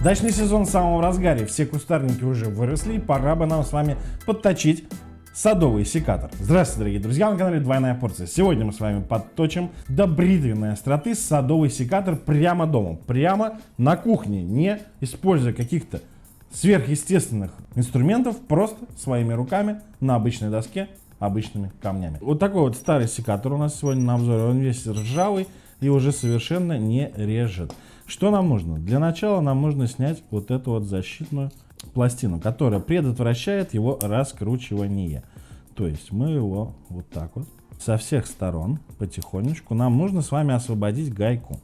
Дачный сезон в самом разгаре, все кустарники уже выросли, и пора бы нам с вами подточить садовый секатор. Здравствуйте, дорогие друзья, на канале Двойная Порция. Сегодня мы с вами подточим до бритвенной остроты садовый секатор прямо дома, прямо на кухне, не используя каких-то сверхъестественных инструментов, просто своими руками на обычной доске, обычными камнями. Вот такой вот старый секатор у нас сегодня на обзоре, он весь ржавый и уже совершенно не режет. Что нам нужно? Для начала нам нужно снять вот эту вот защитную пластину, которая предотвращает его раскручивание. То есть мы его вот так вот со всех сторон потихонечку, нам нужно с вами освободить гайку.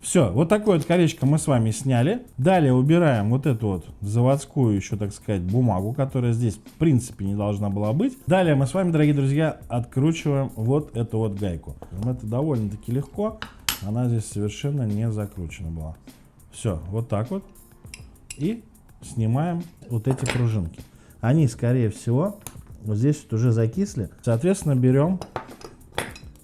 Все, вот такое вот колечко мы с вами сняли. Далее убираем вот эту вот заводскую еще, так сказать, бумагу, которая здесь в принципе не должна была быть. Далее мы с вами, дорогие друзья, откручиваем вот эту вот гайку. Это довольно-таки легко. Она здесь совершенно не закручена была. Все, вот так вот. И снимаем вот эти пружинки. Они, скорее всего, вот здесь вот уже закисли. Соответственно, берем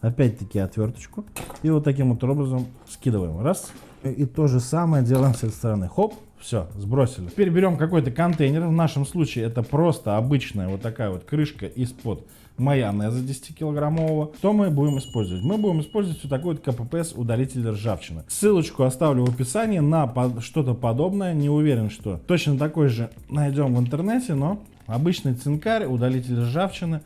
опять-таки отверточку и вот таким вот образом скидываем. Раз. И то же самое делаем с этой стороны. Хоп, все, сбросили. Теперь берем какой-то контейнер. В нашем случае это просто обычная вот такая вот крышка из-под майонеза 10-килограммового. Что мы будем использовать? Мы будем использовать вот такой вот КППС удалитель ржавчины. Ссылочку оставлю в описании на что-то подобное. Не уверен, что точно такой же найдем в интернете, но обычный цинкарь, удалитель ржавчины,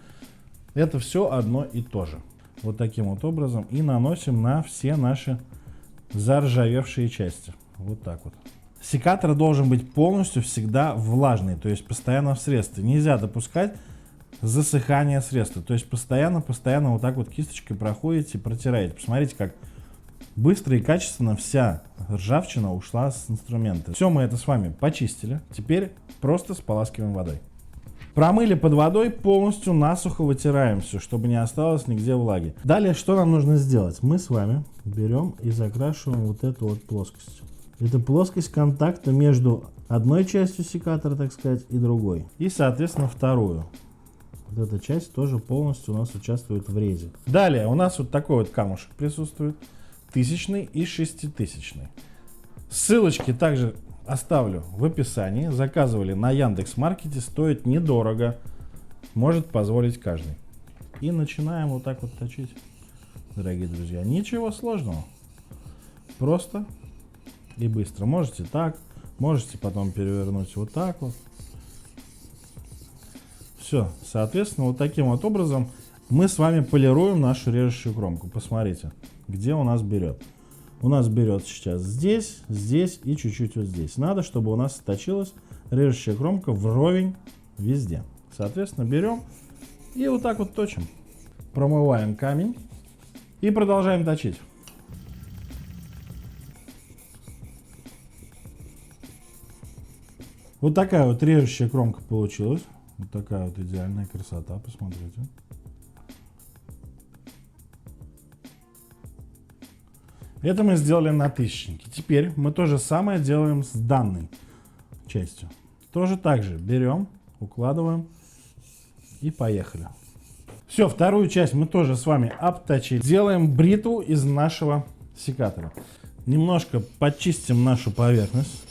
это все одно и то же. Вот таким вот образом и наносим на все наши заржавевшие части. Вот так вот. Секатор должен быть полностью всегда влажный, то есть постоянно в средстве. Нельзя допускать засыхание средства. То есть постоянно вот так вот кисточкой проходите, протираете. Посмотрите, как быстро и качественно вся ржавчина ушла с инструмента. Все, мы это с вами почистили. Теперь просто споласкиваем водой. Промыли под водой, полностью насухо вытираем все, чтобы не осталось нигде влаги. Далее, что нам нужно сделать? Мы с вами берем и закрашиваем вот эту вот плоскость. Это плоскость контакта между одной частью секатора, так сказать, и другой. И, соответственно, вторую. Вот эта часть тоже полностью у нас участвует в резе. Далее у нас вот такой вот камушек присутствует. 1000 и 6000. Ссылочки также оставлю в описании. Заказывали на Яндекс.Маркете. Стоит недорого. Может позволить каждый. И начинаем вот так вот точить, дорогие друзья. Ничего сложного. Просто и быстро. Можете так. Можете потом перевернуть вот так вот. Все, соответственно, вот таким вот образом мы с вами полируем нашу режущую кромку. Посмотрите, где у нас берет. У нас берет сейчас здесь, здесь и чуть-чуть вот здесь. Надо, чтобы у нас точилась режущая кромка вровень везде. Соответственно, берем и вот так вот точим. Промываем камень и продолжаем точить. Вот такая вот режущая кромка получилась. Вот такая вот идеальная красота, посмотрите. Это мы сделали на тысячнике. Теперь мы то же самое делаем с данной частью. Тоже так же берем, укладываем и поехали. Все, вторую часть мы тоже с вами обточили. Делаем бритву из нашего секатора. Немножко почистим нашу поверхность.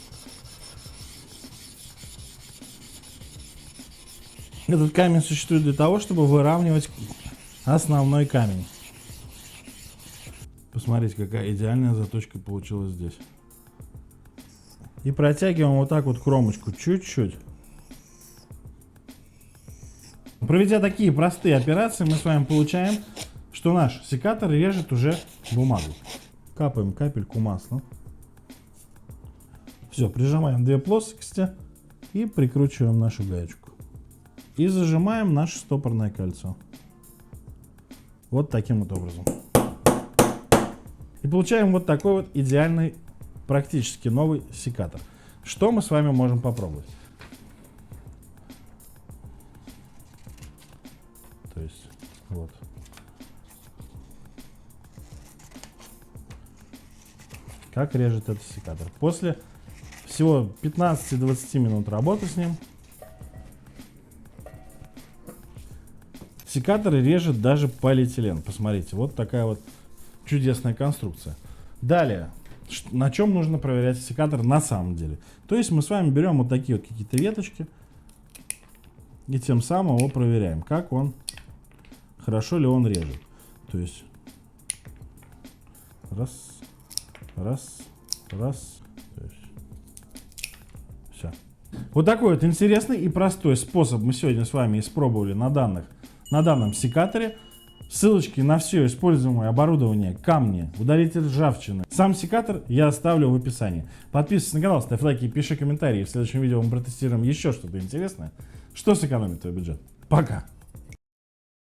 Этот камень существует для того, чтобы выравнивать основной камень. Посмотрите, какая идеальная заточка получилась здесь. И протягиваем вот так вот кромочку чуть-чуть. Проведя такие простые операции, мы с вами получаем, что наш секатор режет уже бумагу. Капаем капельку масла. Все, прижимаем две плоскости и прикручиваем нашу гаечку. И зажимаем наше стопорное кольцо. Вот таким вот образом. И получаем вот такой вот идеальный, практически новый секатор. Что мы с вами можем попробовать? То есть, вот. Как режет этот секатор. После всего 15-20 минут работы с ним, секатор режет даже полиэтилен. Посмотрите, вот такая вот чудесная конструкция. Далее, На чем нужно проверять секатор на самом деле. То есть мы с вами берем вот такие вот какие-то веточки и тем самым его проверяем, как он, хорошо ли он режет. То есть раз, раз, раз. Все. Вот такой вот интересный и простой способ мы сегодня с вами испробовали на данном секаторе. Ссылочки на все используемое оборудование, камни, удалитель ржавчины, сам секатор я оставлю в описании. Подписывайся на канал, ставь лайки, пиши комментарии. В следующем видео мы протестируем еще что-то интересное, что сэкономит твой бюджет. Пока!